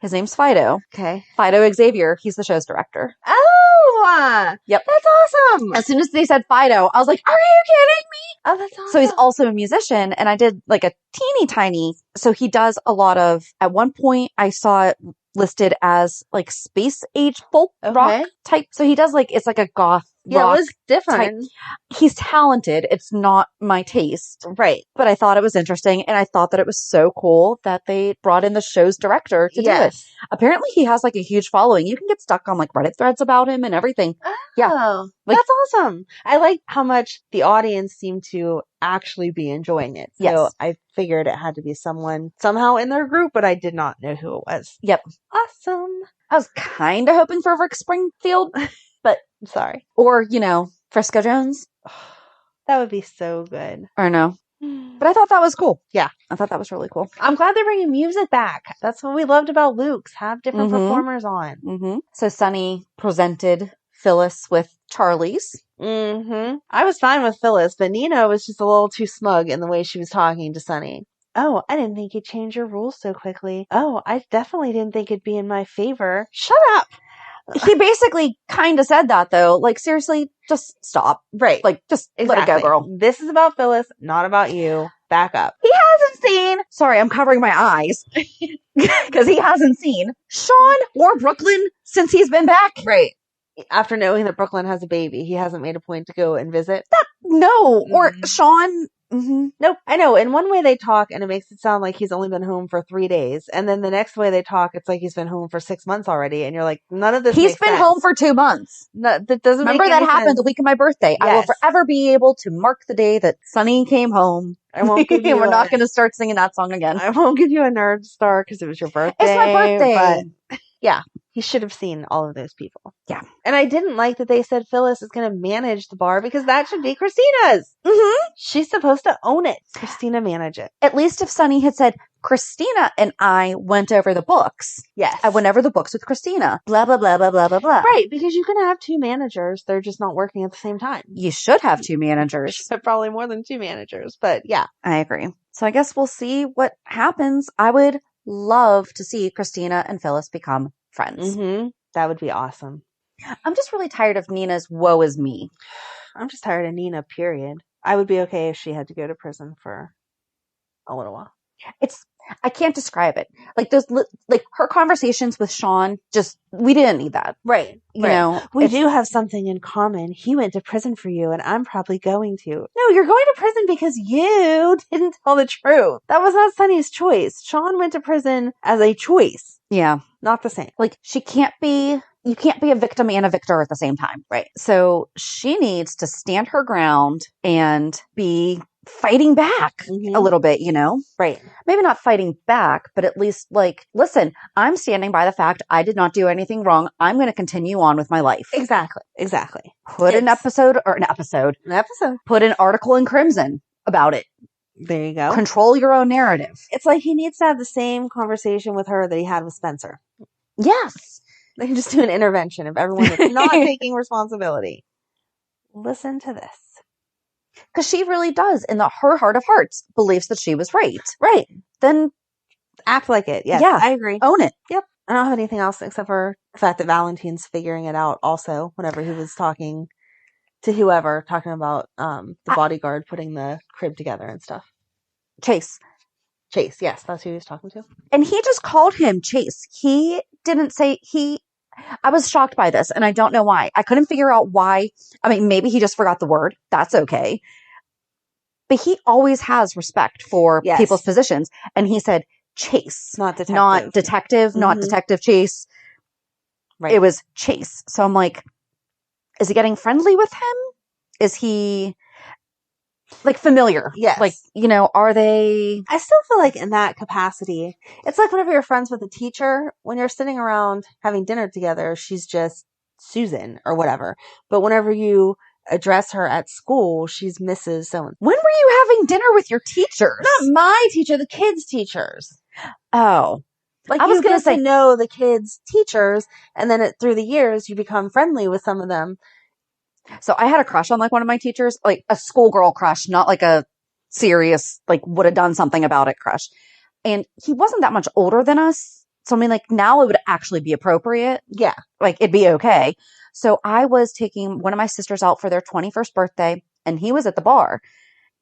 [SPEAKER 3] His name's Fido.
[SPEAKER 4] Okay.
[SPEAKER 3] Fido Xavier. He's the show's director.
[SPEAKER 4] Oh!
[SPEAKER 3] Yep.
[SPEAKER 4] That's awesome.
[SPEAKER 3] As soon as they said Fido, I was like, are you kidding me?
[SPEAKER 4] Oh, that's awesome.
[SPEAKER 3] So he's also a musician, and I did like a teeny tiny, so he does a lot of, at one point I saw it listed as like space age folk rock type. So he does like, it's like a goth rock.
[SPEAKER 4] It was different.
[SPEAKER 3] Type. He's talented. It's not my taste.
[SPEAKER 4] Right.
[SPEAKER 3] But I thought it was interesting, and I thought that it was so cool that they brought in the show's director to do it. Apparently he has like a huge following. You can get stuck on like Reddit threads about him and everything.
[SPEAKER 4] Oh,
[SPEAKER 3] yeah.
[SPEAKER 4] That's awesome. I like how much the audience seemed to actually be enjoying it. So I figured it had to be someone somehow in their group, but I did not know who it was.
[SPEAKER 3] Yep.
[SPEAKER 4] Awesome.
[SPEAKER 3] I was kind of hoping for Rick Springfield, but
[SPEAKER 4] I'm sorry.
[SPEAKER 3] Or, Frisco Jones.
[SPEAKER 4] That would be so good.
[SPEAKER 3] Or no. But I thought that was cool.
[SPEAKER 4] Yeah.
[SPEAKER 3] I thought that was really cool.
[SPEAKER 4] I'm glad they're bringing music back. That's what we loved about Luke's. Have different performers on.
[SPEAKER 3] Mm-hmm. So Sonny presented Phyllis with Charlie's.
[SPEAKER 4] Mm-hmm. I was fine with Phyllis, but Nina was just a little too smug in the way she was talking to Sonny. Oh, I didn't think you'd change your rules so quickly. Oh, I definitely didn't think it'd be in my favor. Shut up!
[SPEAKER 3] He basically kind of said that, though. Like, seriously, just stop.
[SPEAKER 4] Right.
[SPEAKER 3] Like, just let it go, girl.
[SPEAKER 4] This is about Phyllis, not about you. Back up.
[SPEAKER 3] He hasn't seen... Sorry, I'm covering my eyes. Because he hasn't seen Sean or Brook Lynn since he's been back.
[SPEAKER 4] Right. After knowing that Brook Lynn has a baby, he hasn't made a point to go and visit.
[SPEAKER 3] No. Or Sean... Mm-hmm.
[SPEAKER 4] Nope. I know. In one way they talk and it makes it sound like he's only been home for 3 days. And then the next way they talk, it's like he's been home for 6 months already. And you're like, none of this
[SPEAKER 3] He's
[SPEAKER 4] makes
[SPEAKER 3] been
[SPEAKER 4] sense.
[SPEAKER 3] home for 2 months.
[SPEAKER 4] No, that doesn't
[SPEAKER 3] Remember
[SPEAKER 4] make
[SPEAKER 3] that
[SPEAKER 4] any
[SPEAKER 3] happened
[SPEAKER 4] sense.
[SPEAKER 3] the week of my birthday.
[SPEAKER 4] Yes.
[SPEAKER 3] I will forever be able to mark the day that Sonny came home.
[SPEAKER 4] I won't give you
[SPEAKER 3] We're not going to start singing that song again.
[SPEAKER 4] I won't give you a nerd star because it was your birthday.
[SPEAKER 3] It's my birthday.
[SPEAKER 4] But yeah, he should have seen all of those people.
[SPEAKER 3] Yeah.
[SPEAKER 4] And I didn't like that they said Phyllis is going to manage the bar because that should be Kristina's.
[SPEAKER 3] Mm-hmm.
[SPEAKER 4] She's supposed to own it. Kristina manage it.
[SPEAKER 2] At least if Sonny had said, Kristina and I went over the books.
[SPEAKER 4] Yes.
[SPEAKER 2] I went over the books with Kristina. Blah, blah, blah, blah, blah, blah, blah.
[SPEAKER 4] Right, because you can have 2 managers. They're just not working at the same time.
[SPEAKER 2] You should have 2 managers.
[SPEAKER 4] Probably more than 2 managers, but yeah.
[SPEAKER 2] I agree. So I guess we'll see what happens. I would love to see Kristina and Phyllis become friends.
[SPEAKER 4] Mm-hmm. That would be awesome.
[SPEAKER 2] I'm just really tired of Nina's woe is me.
[SPEAKER 4] I'm just tired of Nina, period. I would be okay if she had to go to prison for a little while.
[SPEAKER 2] I can't describe it. Like those, like her conversations with Sean, we didn't need that.
[SPEAKER 4] Right.
[SPEAKER 2] You know,
[SPEAKER 4] we do have something in common. He went to prison for you and I'm probably going to.
[SPEAKER 3] No, you're going to prison because you didn't tell the truth. That was not Sonny's choice. Sean went to prison as a choice.
[SPEAKER 2] Yeah.
[SPEAKER 4] Not the same.
[SPEAKER 2] Like you can't be a victim and a victor at the same time.
[SPEAKER 4] Right.
[SPEAKER 2] So she needs to stand her ground and be fighting back a little bit,
[SPEAKER 4] Right.
[SPEAKER 2] Maybe not fighting back, but at least like, listen, I'm standing by the fact I did not do anything wrong. I'm going to continue on with my life.
[SPEAKER 4] Exactly.
[SPEAKER 2] Put an episode. Put an article in Crimson about it.
[SPEAKER 4] There you go.
[SPEAKER 2] Control your own narrative.
[SPEAKER 4] It's like he needs to have the same conversation with her that he had with Spencer.
[SPEAKER 2] Yes.
[SPEAKER 4] They can just do an intervention of everyone that's not taking responsibility. Listen to this.
[SPEAKER 2] Because she really does, in her heart of hearts, believes that she was right.
[SPEAKER 4] Right.
[SPEAKER 2] Then
[SPEAKER 4] act like it. Yes,
[SPEAKER 2] yeah,
[SPEAKER 4] I agree.
[SPEAKER 2] Own it.
[SPEAKER 4] Yep. I don't have anything else except for the fact that Valentin's figuring it out also whenever he was talking to whoever, talking about the bodyguard putting the crib together and stuff.
[SPEAKER 2] Chase,
[SPEAKER 4] yes, that's who he was talking to.
[SPEAKER 2] And he just called him Chase. He didn't say I was shocked by this, and I don't know why. I couldn't figure out why. I mean, maybe he just forgot the word. That's okay. But he always has respect for people's positions. And he said Chase.
[SPEAKER 4] Not detective.
[SPEAKER 2] Not Detective Chase.
[SPEAKER 4] Right.
[SPEAKER 2] It was Chase. So I'm like, is he getting friendly with him? Is he like familiar?
[SPEAKER 4] Yes.
[SPEAKER 2] Like, are they...
[SPEAKER 4] I still feel like in that capacity, it's like whenever you're friends with a teacher, when you're sitting around having dinner together, she's just Susan or whatever. But whenever you address her at school, she's Mrs. So.
[SPEAKER 2] When were you having dinner with your teachers?
[SPEAKER 4] Not my teacher, the kids' teachers.
[SPEAKER 2] Oh.
[SPEAKER 4] Like,
[SPEAKER 2] I was
[SPEAKER 4] you
[SPEAKER 2] gonna
[SPEAKER 4] get
[SPEAKER 2] say-
[SPEAKER 4] to know the kids' teachers, and then through the years, you become friendly with some of them.
[SPEAKER 2] So I had a crush on like one of my teachers, like a schoolgirl crush, not like a serious, like would have done something about it crush. And he wasn't that much older than us. So I mean, like now it would actually be appropriate.
[SPEAKER 4] Yeah.
[SPEAKER 2] Like it'd be okay. So I was taking one of my sisters out for their 21st birthday and he was at the bar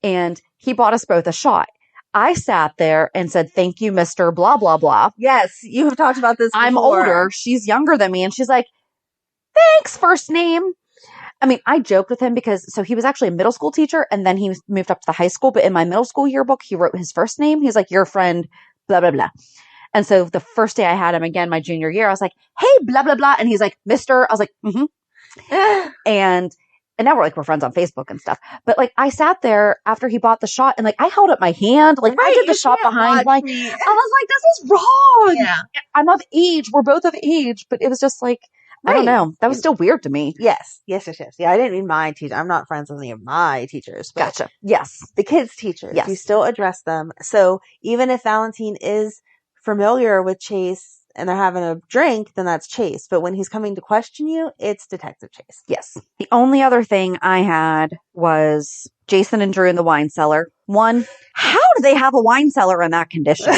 [SPEAKER 2] and he bought us both a shot. I sat there and said, thank you, Mr. Blah, blah, blah.
[SPEAKER 4] Yes, you have talked about this before.
[SPEAKER 2] I'm older. She's younger than me. And she's like, thanks, first name. I mean, I joked with him because, so he was actually a middle school teacher and then he moved up to the high school. But in my middle school yearbook, he wrote his first name. He's like, your friend, blah, blah, blah. And so the first day I had him again, my junior year, I was like, hey, blah, blah, blah. And he's like, Mr. I was like, mm-hmm. And now we're friends on Facebook and stuff. But like, I sat there after he bought the shot and like, I held up my hand. Like I did the shot behind. Like, I was like, this is wrong.
[SPEAKER 4] Yeah.
[SPEAKER 2] I'm of age. We're both of age. But it was just like, I don't know. That was still weird to me.
[SPEAKER 4] Yes. Yeah, I didn't mean my teacher. I'm not friends with any of my teachers. But
[SPEAKER 2] Gotcha. Yes.
[SPEAKER 4] the kids' teachers.
[SPEAKER 2] Yes.
[SPEAKER 4] You still address them. So even if Valentin is familiar with Chase and they're having a drink, then that's Chase. But when he's coming to question you, it's Detective Chase.
[SPEAKER 2] Yes. The only other thing I had was Jason and Drew in the wine cellar. One, how do they have a wine cellar in that condition?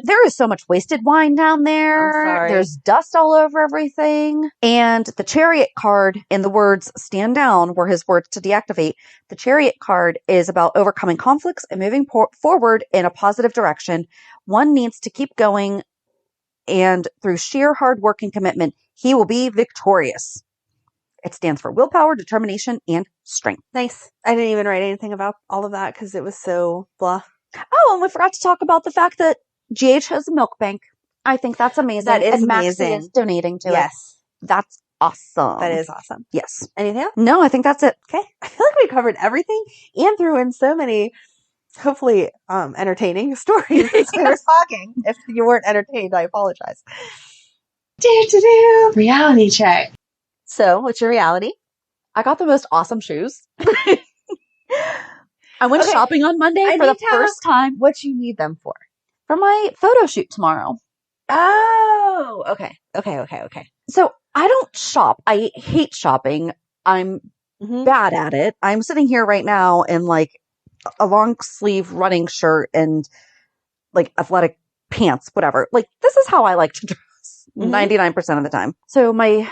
[SPEAKER 2] There is so much wasted wine down there.
[SPEAKER 4] I'm sorry.
[SPEAKER 2] There's dust all over everything. And the chariot card in the words stand down were his words to deactivate. The chariot card is about overcoming conflicts and moving forward in a positive direction. One needs to keep going, and through sheer hard work and commitment, he will be victorious. It stands for willpower, determination, and strength.
[SPEAKER 4] Nice. I didn't even write anything about all of that because it was so blah.
[SPEAKER 2] Oh, and we forgot to talk about the fact that GH has a milk bank. I think that's amazing.
[SPEAKER 4] That is
[SPEAKER 2] and Maxie
[SPEAKER 4] amazing.
[SPEAKER 2] is donating to it.
[SPEAKER 4] Yes.
[SPEAKER 2] That's awesome.
[SPEAKER 4] That is awesome.
[SPEAKER 2] Yes.
[SPEAKER 4] Anything else?
[SPEAKER 2] No, I think that's it.
[SPEAKER 4] Okay. I feel like we covered everything and threw in so many, hopefully, entertaining stories as we were talking. If you weren't entertained, I apologize.
[SPEAKER 1] Reality check.
[SPEAKER 4] So, what's your reality?
[SPEAKER 2] I got the most awesome shoes. I went
[SPEAKER 4] Okay.
[SPEAKER 2] shopping on Monday
[SPEAKER 4] I
[SPEAKER 2] for the
[SPEAKER 4] need to
[SPEAKER 2] first time
[SPEAKER 4] What you need them for?
[SPEAKER 2] for my photo shoot tomorrow.
[SPEAKER 4] Oh, okay.
[SPEAKER 2] So I don't shop. I hate shopping. I'm
[SPEAKER 4] Mm-hmm.
[SPEAKER 2] bad at it. I'm sitting here right now in like a long sleeve running shirt and like athletic pants, whatever. Like this is how I like to dress
[SPEAKER 4] Mhm.
[SPEAKER 2] 99% of the time. So my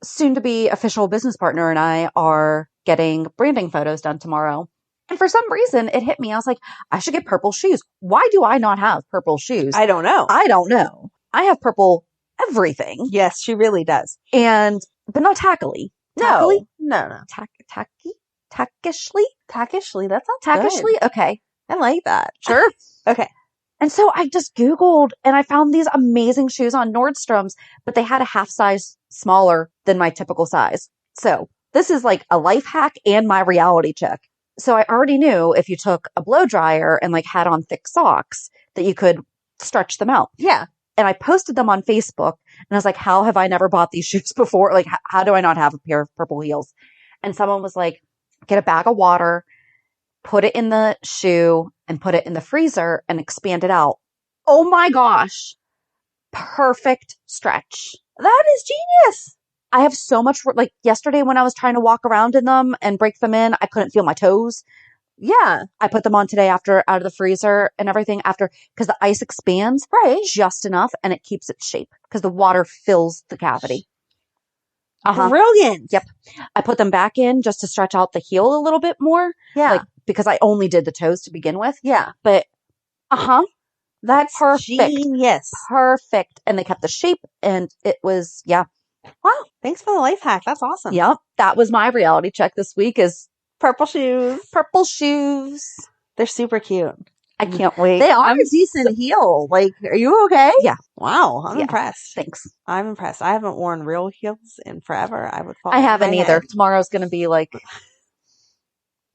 [SPEAKER 2] soon to be official business partner and I are getting branding photos done tomorrow. And for some reason it hit me. I was like, I should get purple shoes. Why do I not have purple shoes?
[SPEAKER 4] I don't know.
[SPEAKER 2] I don't know. I have purple everything
[SPEAKER 4] Yes, she really does.
[SPEAKER 2] but not tackily. Tackily?
[SPEAKER 4] No.
[SPEAKER 2] Tackishly?
[SPEAKER 4] Tackishly. That's not
[SPEAKER 2] Tackishly? Okay.
[SPEAKER 4] I like that.
[SPEAKER 2] Sure.
[SPEAKER 4] Okay.
[SPEAKER 2] And so I just Googled and I found these amazing shoes on Nordstrom's, but they had a half size smaller than my typical size. So this is like a life hack and my reality check. So I already knew if you took a blow dryer and like had on thick socks that you could stretch them out.
[SPEAKER 4] Yeah.
[SPEAKER 2] And I posted them on Facebook and I was like, how have I never bought these shoes before? Like, how do I not have a pair of purple heels? And someone was like, get a bag of water, put it in the shoe and put it in the freezer and expand it out. Oh my gosh. Perfect stretch.
[SPEAKER 4] That is genius.
[SPEAKER 2] I have so much, like yesterday when I was trying to walk around in them and break them in, I couldn't feel my toes.
[SPEAKER 4] Yeah.
[SPEAKER 2] I put them on today after out of the freezer and everything after, because the ice expands just enough and it keeps its shape because the water fills the cavity.
[SPEAKER 4] Brilliant.
[SPEAKER 2] Yep. I put them back in just to stretch out the heel a little bit more.
[SPEAKER 4] Yeah.
[SPEAKER 2] Like, because I only did the toes to begin with.
[SPEAKER 4] Yeah.
[SPEAKER 2] But,
[SPEAKER 4] That's
[SPEAKER 2] Perfect.
[SPEAKER 4] genius.
[SPEAKER 2] perfect. And they kept the shape and it was,
[SPEAKER 4] Wow. Thanks for the life hack. That's awesome.
[SPEAKER 2] yep. That was my reality check this week is
[SPEAKER 4] Purple shoes.
[SPEAKER 2] purple shoes.
[SPEAKER 4] They're super cute.
[SPEAKER 2] I can't wait.
[SPEAKER 4] They are
[SPEAKER 2] I'm
[SPEAKER 4] a decent heel. Like, are you okay?
[SPEAKER 2] Yeah.
[SPEAKER 4] Wow. I'm
[SPEAKER 2] Yeah.
[SPEAKER 4] impressed.
[SPEAKER 2] Thanks.
[SPEAKER 4] I'm impressed. I haven't worn real heels in forever. I would fall.
[SPEAKER 2] I
[SPEAKER 4] on
[SPEAKER 2] haven't
[SPEAKER 4] my
[SPEAKER 2] either.
[SPEAKER 4] head.
[SPEAKER 2] Tomorrow's going to be like,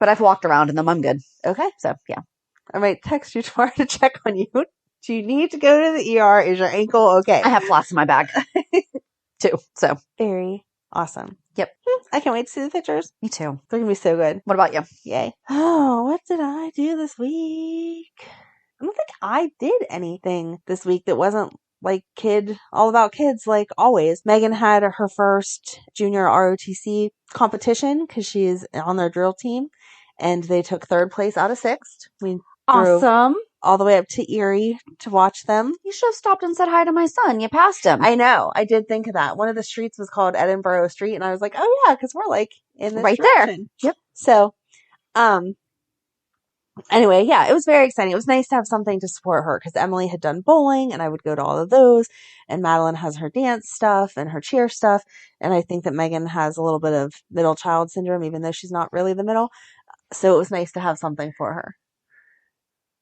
[SPEAKER 2] but I've walked around in them. I'm good.
[SPEAKER 4] Okay.
[SPEAKER 2] So yeah.
[SPEAKER 4] I might text you tomorrow to check on you. Do you need to go to the ER? Is your ankle okay?
[SPEAKER 2] I have floss in my bag too. So
[SPEAKER 4] Very awesome.
[SPEAKER 2] Yep.
[SPEAKER 4] I can't wait to see the pictures.
[SPEAKER 2] Me too.
[SPEAKER 4] They're going to be so good.
[SPEAKER 2] What about you?
[SPEAKER 4] Yay. Oh, what did I do this week? I don't think I did anything this week that wasn't like all about kids, like always. Megan had her first junior ROTC competition because she's on their drill team, and they took 3rd place out of 6th. We drove
[SPEAKER 2] Awesome.
[SPEAKER 4] all the way up to Erie to watch them.
[SPEAKER 2] You should have stopped and said hi to my son. You passed him.
[SPEAKER 4] I know. I did think of that. One of the streets was called Edinburgh Street, and I was like, oh yeah, because we're like in this
[SPEAKER 2] right
[SPEAKER 4] direction.
[SPEAKER 2] there. Yep.
[SPEAKER 4] So, anyway, yeah, it was very exciting. It was nice to have something to support her because Emily had done bowling, and I would go to all of those, and Madeline has her dance stuff and her cheer stuff, and I think that Megan has a little bit of middle child syndrome, even though she's not really the middle. So it was nice to have something for her.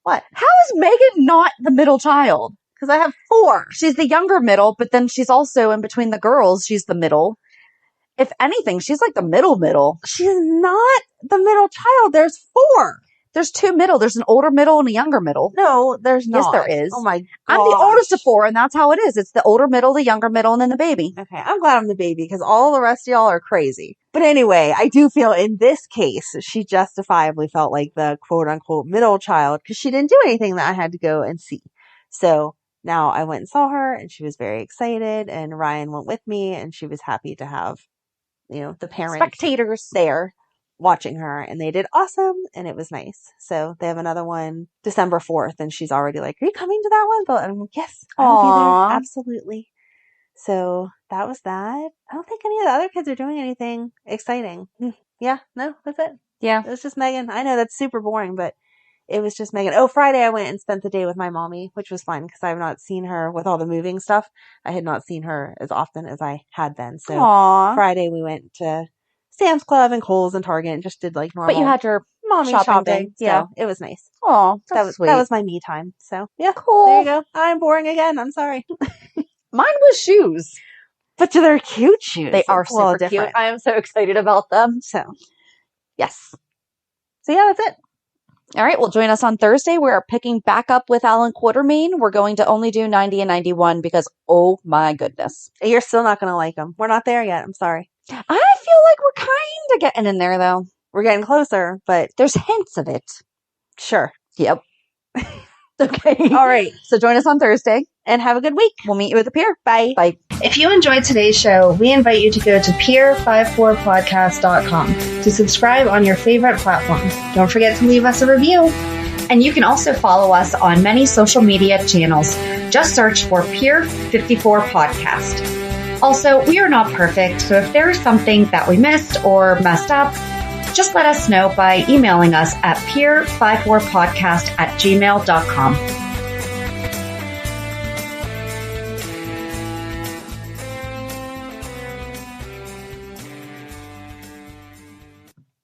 [SPEAKER 4] What?
[SPEAKER 2] How is Megan not the middle child?
[SPEAKER 4] Because I have 4.
[SPEAKER 2] She's the younger middle, but then she's also in between the girls. She's the middle. If anything, she's like the middle.
[SPEAKER 4] She's not the middle child. There's 4.
[SPEAKER 2] There's 2 middle. There's an older middle and a younger middle.
[SPEAKER 4] No, there's not.
[SPEAKER 2] Yes, there is.
[SPEAKER 4] Oh my God.
[SPEAKER 2] I'm the oldest of 4, and that's how it is. It's the older middle, the younger middle, and then the baby.
[SPEAKER 4] Okay, I'm glad I'm the baby because all the rest of y'all are crazy. But anyway, I do feel in this case, she justifiably felt like the quote unquote middle child because she didn't do anything that I had to go and see. So now I went and saw her, and she was very excited, and Ryan went with me, and she was happy to have, the parents
[SPEAKER 2] Spectators
[SPEAKER 4] there watching her, and they did awesome, and it was nice. So they have another one December 4th, and she's already like, are you coming to that one? And I'm like, yes, I'll be there. Absolutely. So that was that. I don't think any of the other kids are doing anything exciting. Yeah, no, that's it.
[SPEAKER 2] Yeah.
[SPEAKER 4] It was just Megan. I know that's super boring, but it was just Megan. Oh, Friday I went and spent the day with my mommy, which was fun because I've not seen her with all the moving stuff. I had not seen her as often as I had been. So Friday we went to Sam's Club and Kohl's and Target and just did like normal.
[SPEAKER 2] But you had your
[SPEAKER 4] mommy shopping day. Yeah. So it was nice.
[SPEAKER 2] Oh,
[SPEAKER 4] that was my me time. So yeah,
[SPEAKER 2] cool.
[SPEAKER 4] There you go. I'm boring again. I'm sorry.
[SPEAKER 2] Mine was shoes.
[SPEAKER 4] But they're cute shoes.
[SPEAKER 2] They are super cute. I am so excited about them.
[SPEAKER 4] So,
[SPEAKER 2] yes.
[SPEAKER 4] So yeah, that's it.
[SPEAKER 2] All right. Well, join us on Thursday. We're picking back up with Alan Quartermain. We're going to only do 90 and 91 because, oh my goodness.
[SPEAKER 4] You're still not going to like them. We're not there yet. I'm sorry.
[SPEAKER 2] I feel like we're kind of getting in there, though.
[SPEAKER 4] We're getting closer, but
[SPEAKER 2] there's hints of it.
[SPEAKER 4] Sure.
[SPEAKER 2] Yep. Okay.
[SPEAKER 4] All right.
[SPEAKER 2] So join us on Thursday.
[SPEAKER 4] And have a good week.
[SPEAKER 2] We'll meet you at the pier.
[SPEAKER 4] Bye.
[SPEAKER 2] Bye.
[SPEAKER 1] If you enjoyed today's show, we invite you to go to peer54podcast.com to subscribe on your favorite platforms. Don't forget to leave us a review.
[SPEAKER 3] And you can also follow us on many social media channels. Just search for Peer54 Podcast. Also, we are not perfect, so if there is something that we missed or messed up, just let us know by emailing us at peer54podcast@gmail.com.